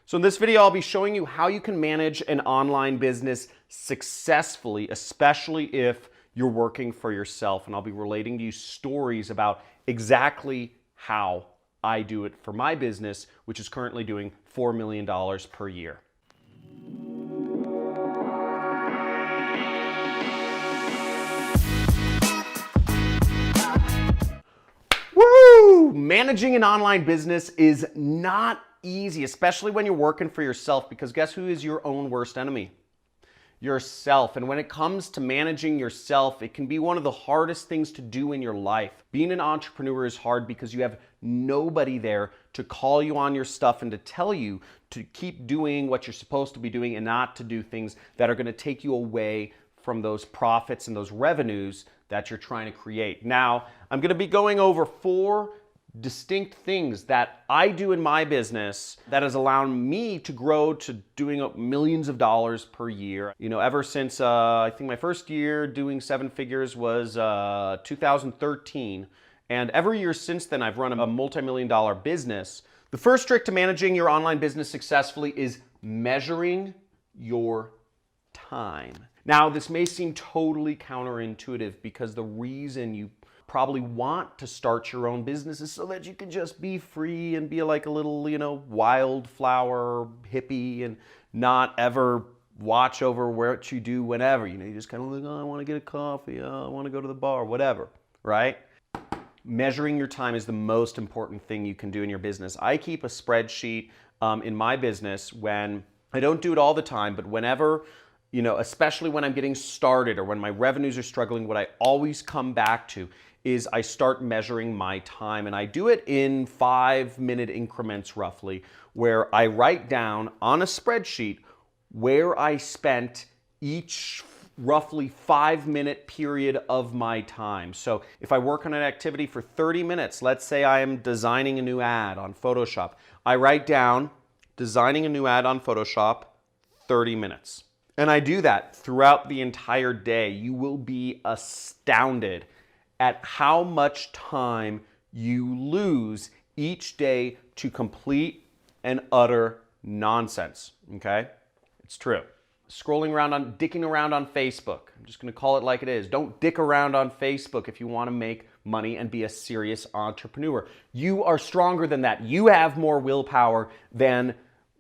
So in this video, I'll be showing you how you can manage an online business successfully, especially if you're working for yourself. And I'll be relating to you stories about exactly how I do it for my business, which is currently doing $4 million per year. Woo! Managing an online business is not easy, especially when you're working for yourself, because guess who is your own worst enemy? Yourself. And when it comes to managing yourself, it can be one of the hardest things to do in your life. Being an entrepreneur is hard because you have nobody there to call you on your stuff and to tell you to keep doing what you're supposed to be doing and not to do things that are going to take you away from those profits and those revenues that you're trying to create. Now, I'm going to be going over 4 distinct things that I do in my business that has allowed me to grow to doing millions of dollars per year. You know, ever since I think my first year doing 7 figures was 2013. And every year since then, I've run a multi-million-dollar business. The first trick to managing your online business successfully is measuring your time. Now, this may seem totally counterintuitive because the reason you probably want to start your own business is so that you can just be free and be like a little, wildflower hippie and not ever watch over what you do whenever. You just kind of like, oh, I want to get a coffee, oh, I want to go to the bar, whatever, right? Measuring your time is the most important thing you can do in your business. I keep a spreadsheet in my business when I don't do it all the time, but whenever, especially when I'm getting started or when my revenues are struggling, what I always come back to is I start measuring my time, and I do it in 5-minute increments roughly, where I write down on a spreadsheet where I spent each roughly 5-minute period of my time. So if I work on an activity for 30 minutes, let's say I am designing a new ad on Photoshop, I write down designing a new ad on Photoshop, 30 minutes. And I do that throughout the entire day. You will be astounded at how much time you lose each day to complete and utter nonsense, okay? It's true. Dicking around on Facebook. I'm just gonna call it like it is. Don't dick around on Facebook if you wanna make money and be a serious entrepreneur. You are stronger than that. You have more willpower than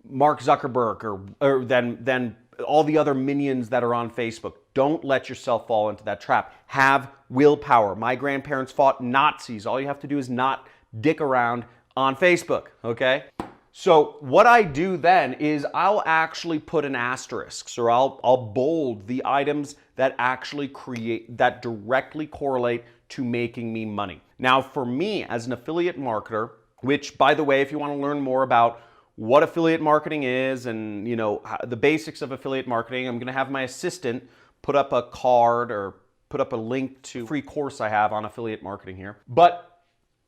Mark Zuckerberg or than all the other minions that are on Facebook. Don't let yourself fall into that trap. Have willpower. My grandparents fought Nazis. All you have to do is not dick around on Facebook, okay? So what I do then is I'll actually put an asterisk, or I'll bold the items that that directly correlate to making me money. Now for me as an affiliate marketer, which by the way, if you want to learn more about what affiliate marketing is and the basics of affiliate marketing, I'm going to have my assistant put up a card or put up a link to a free course I have on affiliate marketing here. But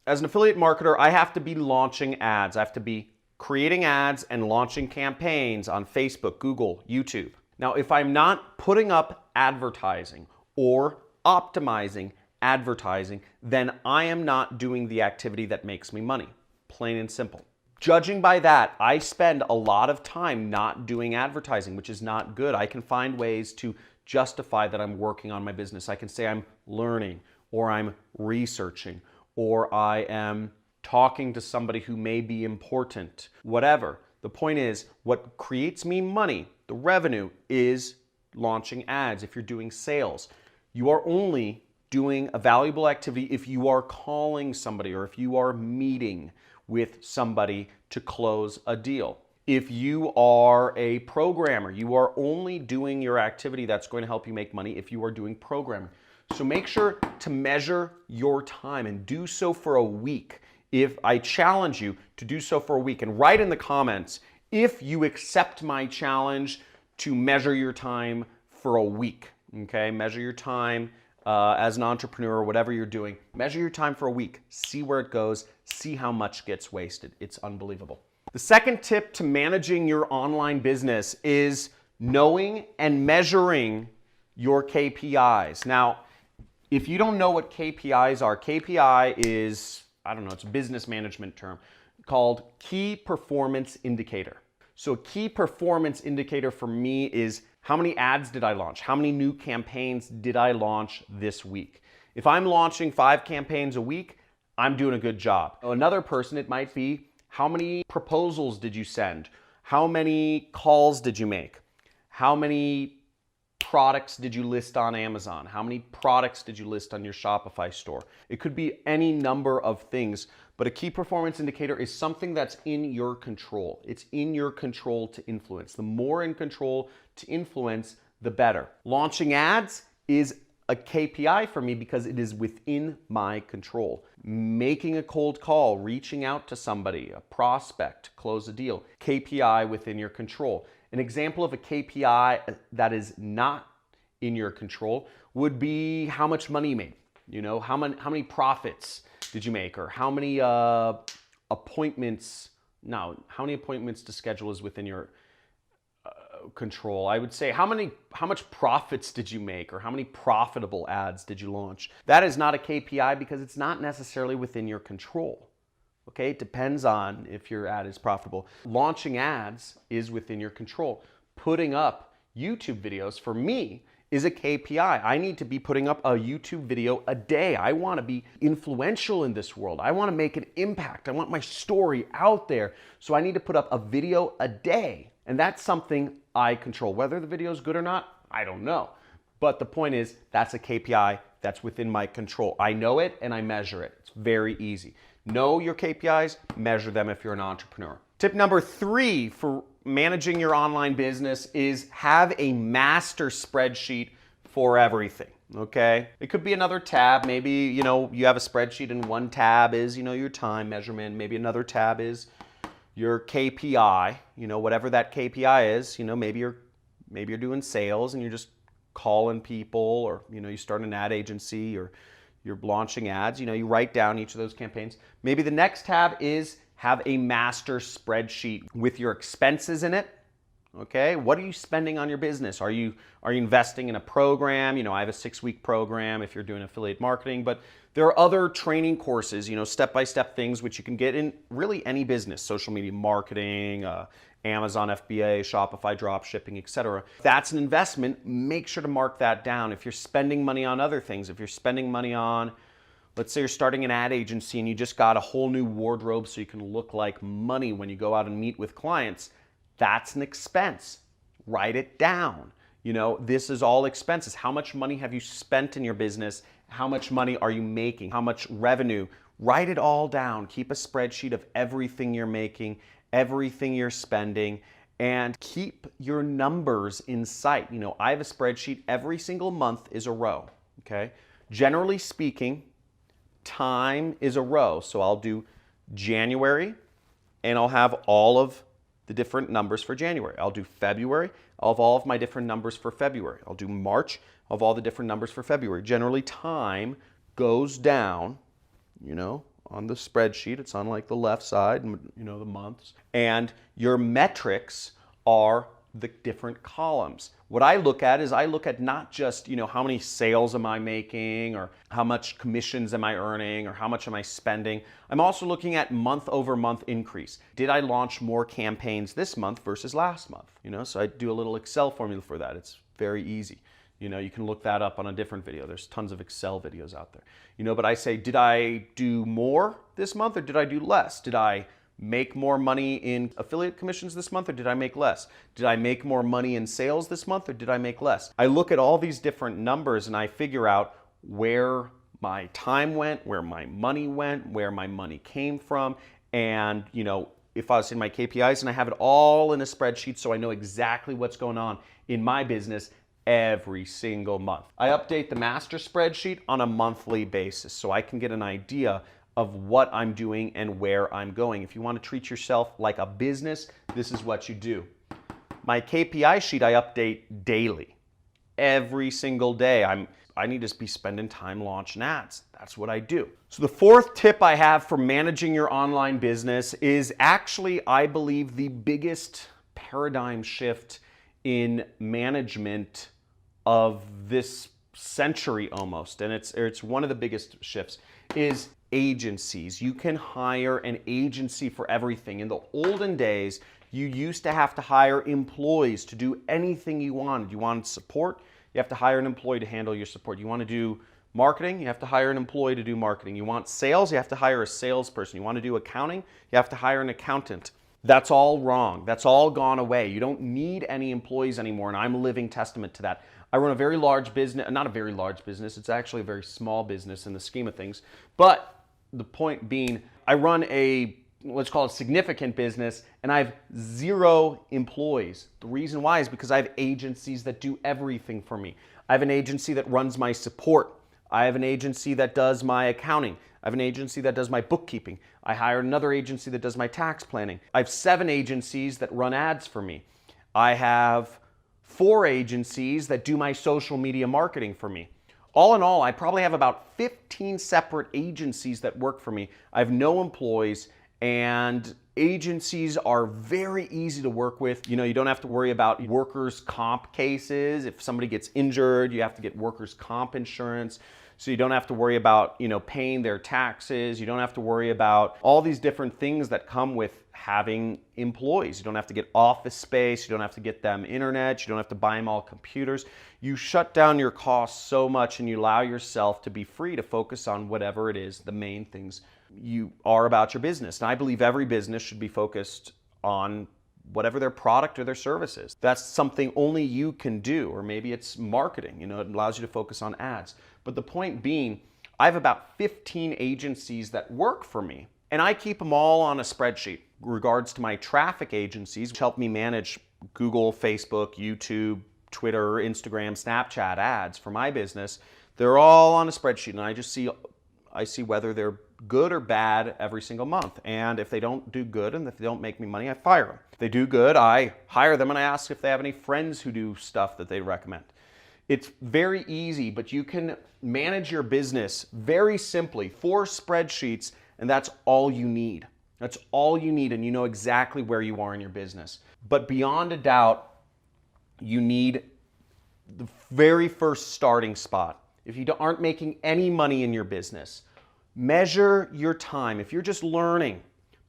as an affiliate marketer, I have to be launching ads. I have to be creating ads and launching campaigns on Facebook, Google, YouTube. Now, if I'm not putting up advertising or optimizing advertising, then I am not doing the activity that makes me money, plain and simple. Judging by that, I spend a lot of time not doing advertising, which is not good. I can find ways to justify that I'm working on my business. I can say I'm learning, or I'm researching, or I am talking to somebody who may be important, whatever. The point is, what creates me money, the revenue, is launching ads. If you're doing sales, you are only doing a valuable activity if you are calling somebody or if you are meeting with somebody to close a deal. If you are a programmer, you are only doing your activity that's going to help you make money if you are doing programming. So make sure to measure your time and do so for a week. If I challenge you to do so for a week, and write in the comments if you accept my challenge to measure your time for a week, okay? Measure your time as an entrepreneur or whatever you're doing. Measure your time for a week. See where it goes. See how much gets wasted. It's unbelievable. The second tip to managing your online business is knowing and measuring your KPIs. Now, if you don't know what KPIs are, KPI is, it's a business management term called Key Performance Indicator. So a key performance indicator for me is how many ads did I launch? How many new campaigns did I launch this week? If I'm launching 5 campaigns a week, I'm doing a good job. Another person, it might be, how many proposals did you send? How many calls did you make? How many products did you list on Amazon? How many products did you list on your Shopify store? It could be any number of things, but a key performance indicator is something that's in your control. It's in your control to influence. The more in control to influence, the better. Launching ads is a KPI for me because it is within my control. Making a cold call, reaching out to somebody, a prospect, close a deal, KPI within your control. An example of a KPI that is not in your control would be how much money you made. You know, how many profits did you make, or how many appointments? No, how many appointments to schedule is within your control. I would say how much profits did you make, or how many profitable ads did you launch? That is not a KPI because it's not necessarily within your control. Okay, it depends on if your ad is profitable. Launching ads is within your control. Putting up YouTube videos for me is a KPI. I need to be putting up a YouTube video a day. I want to be influential in this world. I want to make an impact. I want my story out there. So I need to put up a video a day. And that's something I control. Whether the video is good or not, I don't know. But the point is, that's a KPI that's within my control. I know it and I measure it. It's very easy. Know your KPIs, measure them if you're an entrepreneur. Tip number 3 for managing your online business is have a master spreadsheet for everything, okay? It could be another tab. Maybe, you have a spreadsheet and one tab is, your time measurement. Maybe another tab is your KPI, whatever that KPI is. Maybe you're doing sales and you're just calling people, or, you start an ad agency, or you're launching ads, you write down each of those campaigns. Maybe the next tab is have a master spreadsheet with your expenses in it. Okay, what are you spending on your business? Are you investing in a program? I have a 6-week program if you're doing affiliate marketing, but there are other training courses, step-by-step things which you can get in really any business, social media marketing, Amazon FBA, Shopify dropshipping, etc. If that's an investment, make sure to mark that down. If you're spending money on other things, if you're spending money on, let's say you're starting an ad agency and you just got a whole new wardrobe so you can look like money when you go out and meet with clients, that's an expense. Write it down. This is all expenses. How much money have you spent in your business? How much money are you making? How much revenue? Write it all down. Keep a spreadsheet of everything you're making, everything you're spending, and keep your numbers in sight. I have a spreadsheet. Every single month is a row, okay? Generally speaking, time is a row. So I'll do January, and I'll have all of the different numbers for January. I'll do February. I'll have all of my different numbers for February. I'll do March. I'll have all the different numbers for February. Generally, time goes down, on the spreadsheet. It's on like the left side, the months. And your metrics are the different columns. What I look at is not just, how many sales am I making, or how much commissions am I earning, or how much am I spending. I'm also looking at month over month increase. Did I launch more campaigns this month versus last month? So I do a little Excel formula for that. It's very easy. You can look that up on a different video. There's tons of Excel videos out there. But I say, did I do more this month or did I do less? Did I make more money in affiliate commissions this month or did I make less? Did I make more money in sales this month or did I make less? I look at all these different numbers and I figure out where my time went, where my money went, where my money came from, and if I was in my KPIs, and I have it all in a spreadsheet so I know exactly what's going on in my business every single month. I update the master spreadsheet on a monthly basis so I can get an idea of what I'm doing and where I'm going. If you want to treat yourself like a business, this is what you do. My KPI sheet I update daily. Every single day I need to be spending time launching ads. That's what I do. So the 4th tip I have for managing your online business is actually, I believe, the biggest paradigm shift in management of this century almost, and it's one of the biggest shifts, is agencies. You can hire an agency for everything. In the olden days, You used to have to hire employees to do anything you wanted. You wanted support, you have to hire an employee to handle your support. You want to do marketing, you have to hire an employee to do marketing. You want sales, you have to hire a salesperson. You want to do accounting, you have to hire an accountant. That's all wrong. That's all gone away. You don't need any employees anymore, and I'm a living testament to that. I run a very large business, not a very large business, it's actually a very small business in the scheme of things. But the point being, I run a, let's call it significant business, and I have 0 employees. The reason why is because I have agencies that do everything for me. I have an agency that runs my support. I have an agency that does my accounting. I have an agency that does my bookkeeping. I hire another agency that does my tax planning. I have 7 agencies that run ads for me. I have 4 agencies that do my social media marketing for me. All in all, I probably have about 15 separate agencies that work for me. I have no employees, and agencies are very easy to work with. You know, you don't have to worry about workers' comp cases. If somebody gets injured, you have to get workers' comp insurance. So you don't have to worry about, you know, paying their taxes. You don't have to worry about all these different things that come with having employees. You don't have to get office space. You don't have to get them internet. You don't have to buy them all computers. You shut down your costs so much, and you allow yourself to be free to focus on whatever it is, the main things you are about your business. And I believe every business should be focused on whatever their product or their service is. That's something only you can do, or maybe it's marketing. You know, it allows you to focus on ads. But the point being, I have about 15 agencies that work for me, and I keep them all on a spreadsheet. In regards to my traffic agencies, which help me manage Google, Facebook, YouTube, Twitter, Instagram, Snapchat ads for my business, they're all on a spreadsheet, and I see whether they're good or bad every single month. And if they don't do good and if they don't make me money, I fire them. If they do good, I hire them and I ask if they have any friends who do stuff that they recommend. It's very easy, but you can manage your business very simply, 4 spreadsheets, and that's all you need. That's all you need, and you know exactly where you are in your business. But beyond a doubt, you need the very first starting spot. If you aren't making any money in your business, measure your time. If you're just learning,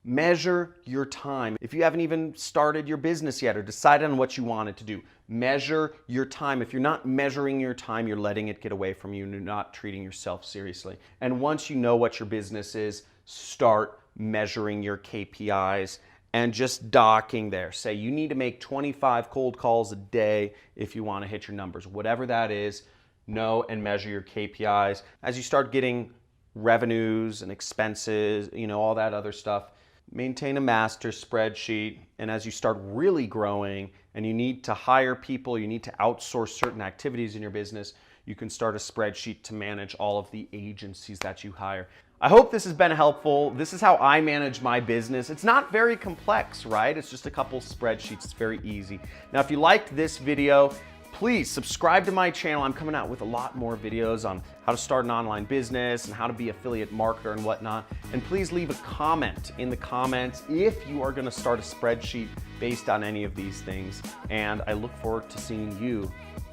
measure your time. If you haven't even started your business yet or decided on what you wanted to do, measure your time. If you're not measuring your time, you're letting it get away from you and you're not treating yourself seriously. And once you know what your business is, start measuring your KPIs and just docking there. Say you need to make 25 cold calls a day if you want to hit your numbers. Whatever that is, know and measure your KPIs. As you start getting revenues and expenses, you know, all that other stuff, maintain a master spreadsheet. And as you start really growing and you need to hire people, you need to outsource certain activities in your business, you can start a spreadsheet to manage all of the agencies that you hire. I hope this has been helpful. This is how I manage my business. It's not very complex, right? It's just a couple spreadsheets. It's very easy. Now, if you liked this video, please subscribe to my channel. I'm coming out with a lot more videos on how to start an online business and how to be an affiliate marketer and whatnot. And please leave a comment in the comments if you are going to start a spreadsheet based on any of these things. And I look forward to seeing you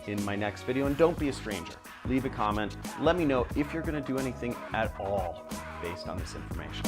in my next video. And don't be a stranger. Leave a comment. Let me know if you're going to do anything at all based on this information.